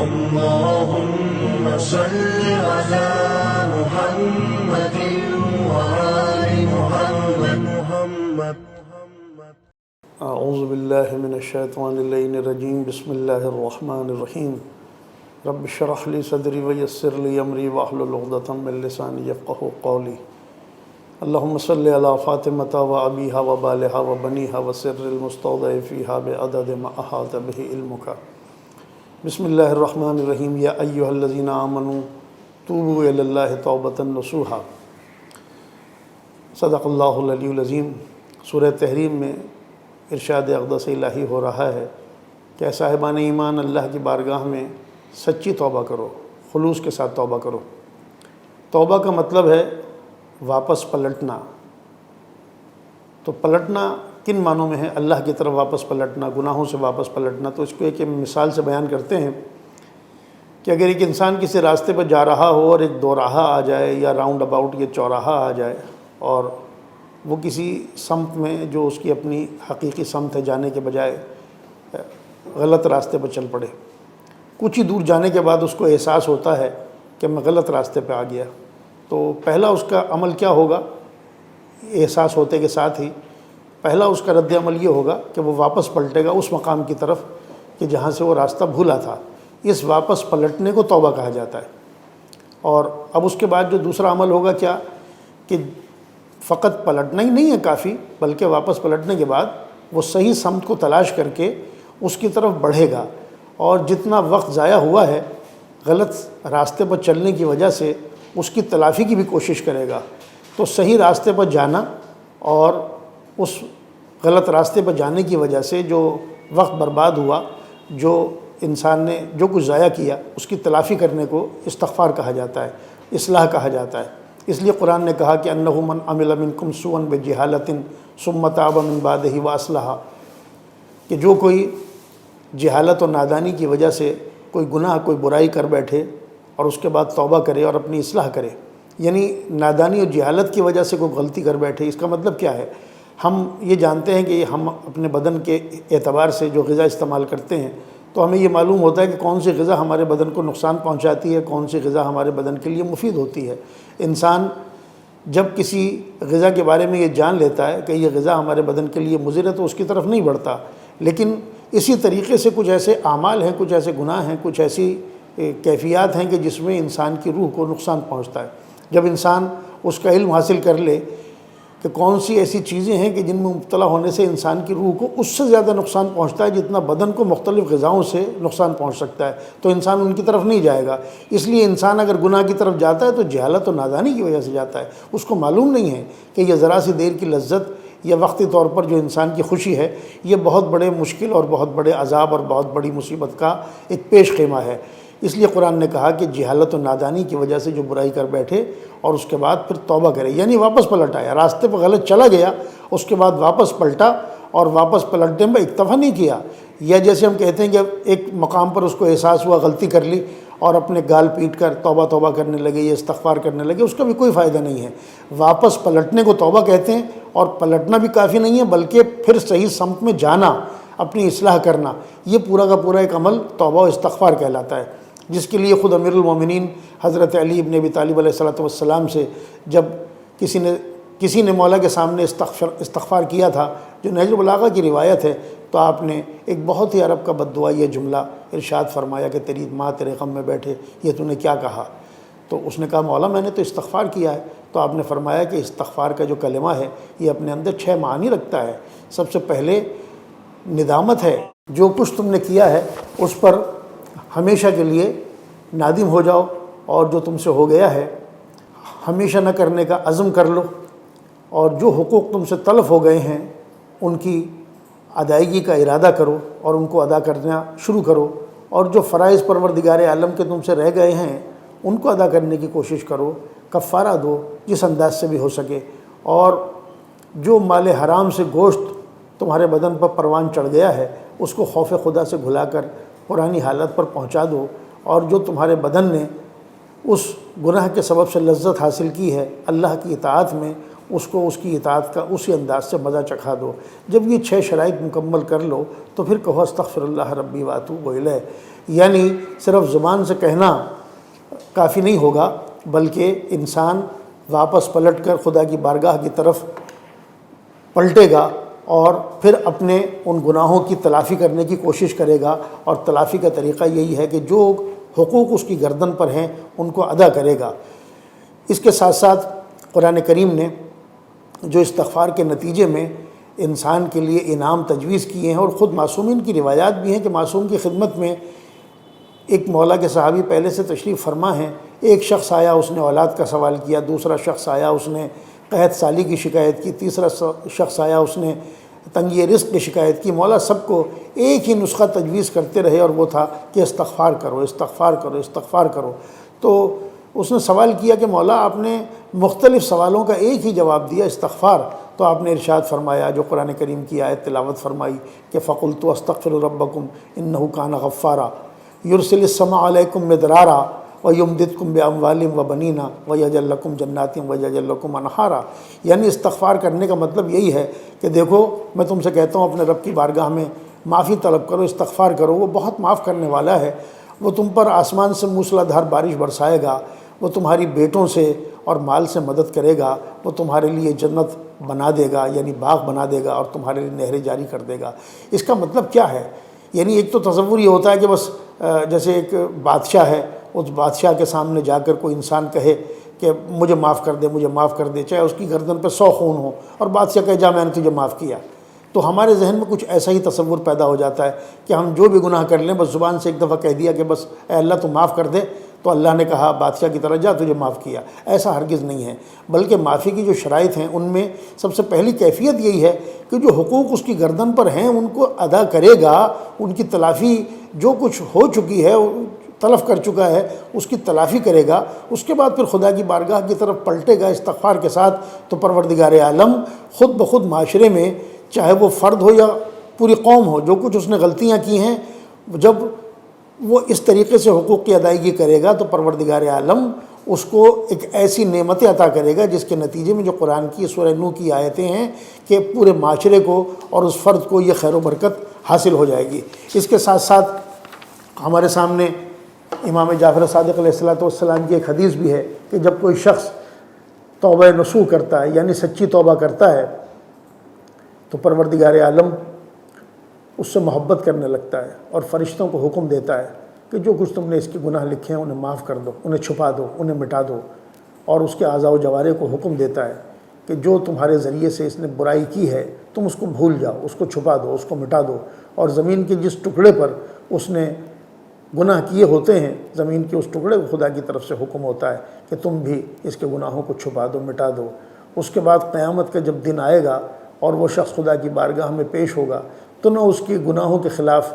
اللهم صل على محمد وآل محمد. اعوذ باللہ من الشیطان اللعین الرجیم. بسم اللہ الرحمن الرحیم. رب اشرح لی صدری ویسر لی امری واحلل عقدۃ من لسانی یفقہوا قولی. اللہم صل علی فاطمۃ و ابیہا و بالہا و بنیہا و سر المستودع فیہا بعدد ما احاط بہ علمک. بسم اللہ الرحمن الرحیم. یا ایہا الذین آمنوا توبوا الی اللہ توبۃ نصوحا. صدق اللہ العلی العظیم. سورہ تحریم میں ارشاد اقدس الہی ہو رہا ہے کہ اے صاحبان ایمان اللہ کی بارگاہ میں سچی توبہ کرو، خلوص کے ساتھ توبہ کرو. توبہ کا مطلب ہے واپس پلٹنا. تو پلٹنا کن معنوں میں ہے؟ اللہ کی طرف واپس پلٹنا، گناہوں سے واپس پلٹنا. تو اس کو ایک مثال سے بیان کرتے ہیں کہ اگر ایک انسان کسی راستے پر جا رہا ہو اور ایک دوراہا آ جائے یا راؤنڈ اباؤٹ یہ چوراہا آ جائے اور وہ کسی سمت میں جو اس کی اپنی حقیقی سمت ہے جانے کے بجائے غلط راستے پر چل پڑے. کچھ ہی دور جانے کے بعد اس کو احساس ہوتا ہے کہ میں غلط راستے پہ آ گیا. تو پہلا اس کا عمل کیا ہوگا؟ احساس ہوتے کے ساتھ ہی پہلا اس کا رد عمل یہ ہوگا کہ وہ واپس پلٹے گا اس مقام کی طرف کہ جہاں سے وہ راستہ بھولا تھا. اس واپس پلٹنے کو توبہ کہا جاتا ہے. اور اب اس کے بعد جو دوسرا عمل ہوگا کیا کہ فقط پلٹنا ہی نہیں ہے کافی، بلکہ واپس پلٹنے کے بعد وہ صحیح سمت کو تلاش کر کے اس کی طرف بڑھے گا. اور جتنا وقت ضائع ہوا ہے غلط راستے پر چلنے کی وجہ سے اس کی تلافی کی بھی کوشش کرے گا. تو صحیح راستے پر جانا اور اس غلط راستے پر جانے کی وجہ سے جو وقت برباد ہوا، جو انسان نے جو کچھ ضائع کیا، اس کی تلافی کرنے کو استغفار کہا جاتا ہے، اصلاح کہا جاتا ہے. اس لیے قرآن نے کہا کہ انہ من عمل منکم سوءا بجہالۃ ثم تاب من بعدہ واصلح، کہ جو کوئی جہالت اور نادانی کی وجہ سے کوئی گناہ کوئی برائی کر بیٹھے اور اس کے بعد توبہ کرے اور اپنی اصلاح کرے. یعنی نادانی اور جہالت کی وجہ سے کوئی غلطی کر بیٹھے، اس کا مطلب کیا ہے؟ ہم یہ جانتے ہیں کہ ہم اپنے بدن کے اعتبار سے جو غذا استعمال کرتے ہیں تو ہمیں یہ معلوم ہوتا ہے کہ کون سی غذا ہمارے بدن کو نقصان پہنچاتی ہے، کون سی غذا ہمارے بدن کے لیے مفید ہوتی ہے. انسان جب کسی غذا کے بارے میں یہ جان لیتا ہے کہ یہ غذا ہمارے بدن کے لیے مضر ہے تو اس کی طرف نہیں بڑھتا. لیکن اسی طریقے سے کچھ ایسے اعمال ہیں، کچھ ایسے گناہ ہیں، کچھ ایسی کیفیات ہیں کہ جس میں انسان کی روح کو نقصان پہنچتا ہے. جب انسان اس کا علم حاصل کر لے کہ کون سی ایسی چیزیں ہیں کہ جن میں مبتلا ہونے سے انسان کی روح کو اس سے زیادہ نقصان پہنچتا ہے جتنا بدن کو مختلف غذاؤں سے نقصان پہنچ سکتا ہے، تو انسان ان کی طرف نہیں جائے گا. اس لیے انسان اگر گناہ کی طرف جاتا ہے تو جہالت و نادانی کی وجہ سے جاتا ہے. اس کو معلوم نہیں ہے کہ یہ ذرا سی دیر کی لذت یا وقتی طور پر جو انسان کی خوشی ہے یہ بہت بڑے مشکل اور بہت بڑے عذاب اور بہت بڑی مصیبت کا ایک پیش خیمہ ہے. اس لیے قرآن نے کہا کہ جہالت و نادانی کی وجہ سے جو برائی کر بیٹھے اور اس کے بعد پھر توبہ کرے، یعنی واپس پلٹ آیا، راستے پہ غلط چلا گیا، اس کے بعد واپس پلٹا اور واپس پلٹنے میں اکتفا نہیں کیا. یا جیسے ہم کہتے ہیں کہ ایک مقام پر اس کو احساس ہوا غلطی کر لی اور اپنے گال پیٹ کر توبہ کرنے لگے یا استغفار کرنے لگے، اس کا بھی کوئی فائدہ نہیں ہے. واپس پلٹنے کو توبہ کہتے ہیں، اور پلٹنا بھی کافی نہیں ہے بلکہ پھر صحیح سمت میں جانا، اپنی اصلاح کرنا، یہ پورا کا پورا ایک عمل توبہ و استغفار کہلاتا ہے. جس کے لیے خود امیر المومنین حضرت علی ابن ابی طالب علیہ السلام سے جب کسی نے مولا کے سامنے استغفار کیا تھا، جو نہج البلاغہ کی روایت ہے، تو آپ نے ایک بہت ہی عرب کا بد دعا یہ جملہ ارشاد فرمایا کہ تیری ماں تیرے غم میں بیٹھے، یہ تو نے کیا کہا؟ تو اس نے کہا مولا میں نے تو استغفار کیا ہے. تو آپ نے فرمایا کہ استغفار کا جو کلمہ ہے یہ اپنے اندر 6 معانی رکھتا ہے. سب سے پہلے ندامت ہے، جو کچھ تم نے کیا ہے اس پر ہمیشہ کے لیے نادم ہو جاؤ، اور جو تم سے ہو گیا ہے ہمیشہ نہ کرنے کا عزم کر لو، اور جو حقوق تم سے تلف ہو گئے ہیں ان کی ادائیگی کا ارادہ کرو اور ان کو ادا کرنا شروع کرو، اور جو فرائض پروردگار عالم کے تم سے رہ گئے ہیں ان کو ادا کرنے کی کوشش کرو، کفارہ دو جس انداز سے بھی ہو سکے، اور جو مال حرام سے گوشت تمہارے بدن پر پروان چڑھ گیا ہے اس کو خوف خدا سے گھلا کر پرانی حالت پر پہنچا دو، اور جو تمہارے بدن نے اس گناہ کے سبب سے لذت حاصل کی ہے اللہ کی اطاعت میں، اس کو اس کی اطاعت کا اسی انداز سے مزہ چکھا دو۔ جب یہ 6 شرائط مکمل کر لو تو پھر کہو استغفر اللہ ربی واتوب الیہ۔ یعنی صرف زبان سے کہنا کافی نہیں ہوگا، بلکہ انسان واپس پلٹ کر خدا کی بارگاہ کی طرف پلٹے گا اور پھر اپنے ان گناہوں کی تلافی کرنے کی کوشش کرے گا، اور تلافی کا طریقہ یہی ہے کہ جو حقوق اس کی گردن پر ہیں ان کو ادا کرے گا۔ اس کے ساتھ ساتھ قرآن کریم نے جو استغفار کے نتیجے میں انسان کے لیے انعام تجویز کیے ہیں، اور خود معصومین کی روایات بھی ہیں کہ معصوم کی خدمت میں ایک مولا کے صحابی پہلے سے تشریف فرما ہیں، ایک شخص آیا اس نے اولاد کا سوال کیا، دوسرا شخص آیا اس نے قحط سالی کی شکایت کی، تیسرا شخص آیا اس نے تنگی رزق کی شکایت کی۔ مولا سب کو ایک ہی نسخہ تجویز کرتے رہے، اور وہ تھا کہ استغفار کرو، استغفار کرو، استغفار کرو۔ تو اس نے سوال کیا کہ مولا آپ نے مختلف سوالوں کا ایک ہی جواب دیا، استغفار۔ تو آپ نے ارشاد فرمایا، جو قرآن کریم کی آیت تلاوت فرمائی کہ فَقُلْتُ اسْتَغْفِرُوا رَبَّكُمْ إِنَّهُ كَانَ غَفَّارًا يُرْسِلِ السَّمَاءَ عَلَيْكُمْ مِدْرَارًا وَيُمْدِدْكُمْ بِأَمْوَالٍ وَبَنِينَ وَيَجْعَلْ لَكُمْ جَنَّاتٍ وَيَجْعَلْ لَكُمْ أَنْهَارًا۔ یعنی استغفار کرنے کا مطلب یہی ہے کہ دیکھو میں تم سے کہتا ہوں اپنے رب کی بارگاہ میں معافی طلب کرو، استغفار کرو، وہ بہت معاف کرنے والا ہے۔ وہ تم پر آسمان سے موسلا دھار بارش برسائے گا، وہ تمہاری بیٹوں سے اور مال سے مدد کرے گا، وہ تمہارے لیے جنت بنا دے گا، یعنی باغ بنا دے گا، اور تمہارے لیے نہریں جاری کر دے گا۔ اس کا مطلب کیا ہے؟ یعنی ایک تو تصور یہ ہوتا ہے کہ بس جیسے ایک بادشاہ ہے، اس بادشاہ کے سامنے جا کر کوئی انسان کہے کہ مجھے معاف کر دے، مجھے معاف کر دے، چاہے اس کی گردن پہ 100 خون ہو، اور بادشاہ کہے جا میں نے تجھے معاف کیا۔ تو ہمارے ذہن میں کچھ ایسا ہی تصور پیدا ہو جاتا ہے کہ ہم جو بھی گناہ کر لیں بس زبان سے ایک دفعہ کہہ دیا کہ بس اے اللہ تو معاف کر دے، تو اللہ نے کہا بادشاہ کی طرح جا تجھے معاف کیا۔ ایسا ہرگز نہیں ہے، بلکہ معافی کی جو شرائط ہیں ان میں سب سے پہلی کیفیت یہی ہے کہ جو حقوق اس کی گردن پر ہیں ان کو ادا کرے گا، ان کی تلافی جو کچھ ہو چکی ہے، تلف کر چکا ہے، اس کی تلافی کرے گا۔ اس کے بعد پھر خدا کی بارگاہ کی طرف پلٹے گا استغفار کے ساتھ، تو پروردگار عالم خود بخود معاشرے میں، چاہے وہ فرد ہو یا پوری قوم ہو، جو کچھ اس نے غلطیاں کی ہیں، جب وہ اس طریقے سے حقوق کی ادائیگی کرے گا تو پروردگار عالم اس کو ایک ایسی نعمتیں عطا کرے گا جس کے نتیجے میں جو قرآن کی سورہ نوح کی آیتیں ہیں کہ پورے معاشرے کو اور اس فرد کو یہ خیر و برکت حاصل ہو جائے گی۔ اس کے ساتھ ساتھ ہمارے سامنے امام جعفر صادق علیہ السلام کی ایک حدیث بھی ہے کہ جب کوئی شخص توبہ نصوح کرتا ہے، یعنی سچی توبہ کرتا ہے، تو پروردگار عالم اس سے محبت کرنے لگتا ہے اور فرشتوں کو حکم دیتا ہے کہ جو کچھ تم نے اس کے گناہ لکھے ہیں انہیں معاف کر دو، انہیں چھپا دو، انہیں مٹا دو، اور اس کے اعضاء و جوارح کو حکم دیتا ہے کہ جو تمہارے ذریعے سے اس نے برائی کی ہے تم اس کو بھول جاؤ، اس کو چھپا دو، اس کو مٹا دو، اور زمین کے جس ٹکڑے پر اس نے گناہ کیے ہوتے ہیں، زمین کے اس ٹکڑے کو خدا کی طرف سے حکم ہوتا ہے کہ تم بھی اس کے گناہوں کو چھپا دو، مٹا دو۔ اس کے بعد قیامت کا جب دن آئے گا اور وہ شخص خدا کی بارگاہ میں پیش ہوگا تو نہ اس کی گناہوں کے خلاف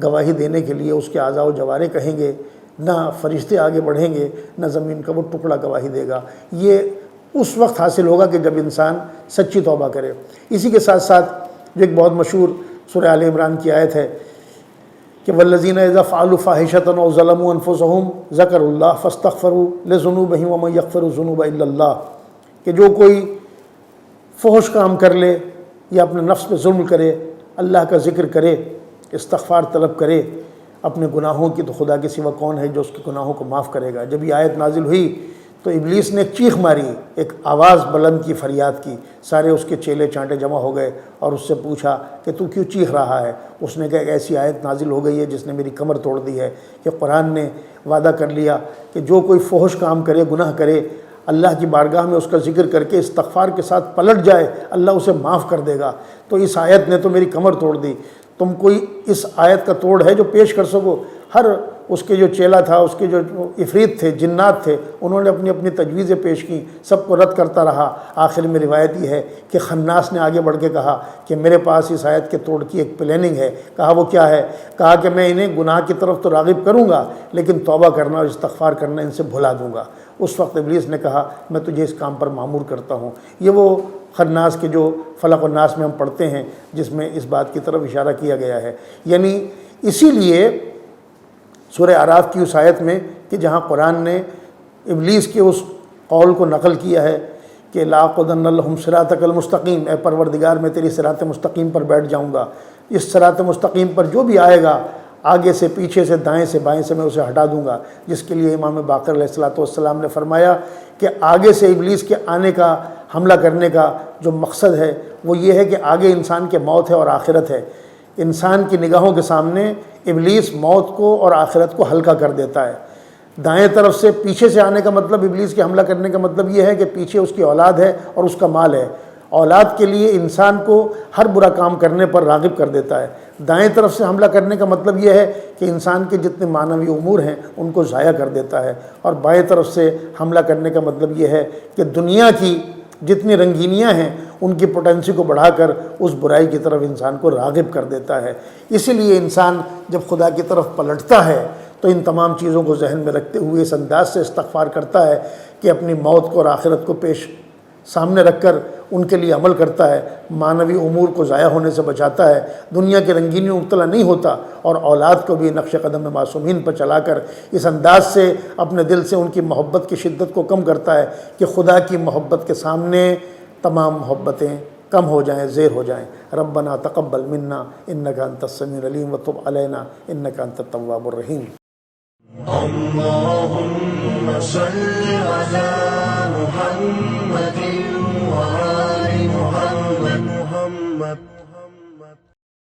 گواہی دینے کے لیے اس کے اعضاء و جوارح کہیں گے، نہ فرشتے آگے بڑھیں گے، نہ زمین کا وہ ٹکڑا گواہی دے گا۔ یہ اس وقت حاصل ہوگا کہ جب انسان سچی توبہ کرے۔ اسی کے ساتھ ساتھ جو ایک بہت مشہور سورہ آل عمران کی آیت ہے کہ والذین اذا فعلوا فاحشۃ او ظلموا انفسهم ذکروا اللہ فاستغفروا لذنوبهم ومن یغفر الذنوب الا اللہ، کہ جو کوئی فحش کام کر لے یا اپنے نفس پہ ظلم کرے، اللہ کا ذکر کرے، استغفار طلب کرے اپنے گناہوں کی، تو خدا کے سوا کون ہے جو اس کے گناہوں کو معاف کرے گا۔ جب یہ آیت نازل ہوئی تو ابلیس نے ایک چیخ ماری، ایک آواز بلند کی، فریاد کی، سارے اس کے چیلے چانٹے جمع ہو گئے اور اس سے پوچھا کہ تو کیوں چیخ رہا ہے؟ اس نے کہا ایک ایسی آیت نازل ہو گئی ہے جس نے میری کمر توڑ دی ہے، کہ قرآن نے وعدہ کر لیا کہ جو کوئی فحش کام کرے، گناہ کرے، اللہ کی بارگاہ میں اس کا ذکر کر کے استغفار کے ساتھ پلٹ جائے، اللہ اسے معاف کر دے گا۔ تو اس آیت نے تو میری کمر توڑ دی، تم کوئی اس آیت کا توڑ ہے جو پیش کر سکو؟ ہر اس کے جو چیلا تھا، اس کے جو عفریت تھے، جنات تھے، انہوں نے اپنی اپنی تجویزیں پیش کیں، سب کو رد کرتا رہا۔ آخر میں روایت یہ ہے کہ خناس نے آگے بڑھ کے کہا کہ میرے پاس اس آیت کے توڑ کی ایک پلاننگ ہے۔ کہا وہ کیا ہے؟ کہا کہ میں انہیں گناہ کی طرف تو راغب کروں گا، لیکن توبہ کرنا اور استغفار کرنا ان سے بھلا دوں گا۔ اس وقت ابلیس نے کہا میں تجھے اس کام پر مامور کرتا ہوں۔ یہ وہ خناس کے جو فلق و ناس میں ہم پڑھتے ہیں جس میں اس بات کی طرف اشارہ کیا گیا ہے۔ یعنی اسی لیے سورہ اعراف کی اس آیت میں کہ جہاں قرآن نے ابلیس کے اس قول کو نقل کیا ہے کہ لاقعدن لہم صراطک المستقیم، اے پروردگار میں تیری صراط مستقیم پر بیٹھ جاؤں گا، اس صراط مستقیم پر جو بھی آئے گا آگے سے پیچھے سے دائیں سے بائیں سے میں اسے ہٹا دوں گا، جس کے لیے امام باقر علیہ السلام نے فرمایا کہ آگے سے ابلیس کے آنے کا، حملہ کرنے کا جو مقصد ہے وہ یہ ہے کہ آگے انسان کے موت ہے اور آخرت ہے۔ انسان کی نگاہوں کے سامنے ابلیس موت کو اور آخرت کو ہلکا کر دیتا ہے۔ دائیں طرف سے پیچھے سے آنے کا مطلب، ابلیس کے حملہ کرنے کا مطلب یہ ہے کہ پیچھے اس کی اولاد ہے اور اس کا مال ہے، اولاد کے لیے انسان کو ہر برا کام کرنے پر راغب کر دیتا ہے۔ دائیں طرف سے حملہ کرنے کا مطلب یہ ہے کہ انسان کے جتنے معنوی امور ہیں ان کو ضائع کر دیتا ہے، اور بائیں طرف سے حملہ کرنے کا مطلب یہ ہے کہ دنیا کی جتنی رنگینیاں ہیں ان کی پوٹینسی کو بڑھا کر اس برائی کی طرف انسان کو راغب کر دیتا ہے۔ اسی لیے انسان جب خدا کی طرف پلٹتا ہے تو ان تمام چیزوں کو ذہن میں رکھتے ہوئے اس انداز سے استغفار کرتا ہے کہ اپنی موت کو اور آخرت کو پیش سامنے رکھ کر ان کے لیے عمل کرتا ہے، معنوی امور کو ضائع ہونے سے بچاتا ہے، دنیا کے رنگینیوں میں مبتلا نہیں ہوتا، اور اولاد کو بھی نقش قدم میں معصومین پر چلا کر اس انداز سے اپنے دل سے ان کی محبت کی شدت کو کم کرتا ہے کہ خدا کی محبت کے سامنے تمام محبتیں کم ہو جائیں، زیر ہو جائیں۔ ربنا تقبل منا انک انت السمیع العلیم وتب علینا انک انت التواب الرحیم۔ اللهم صل على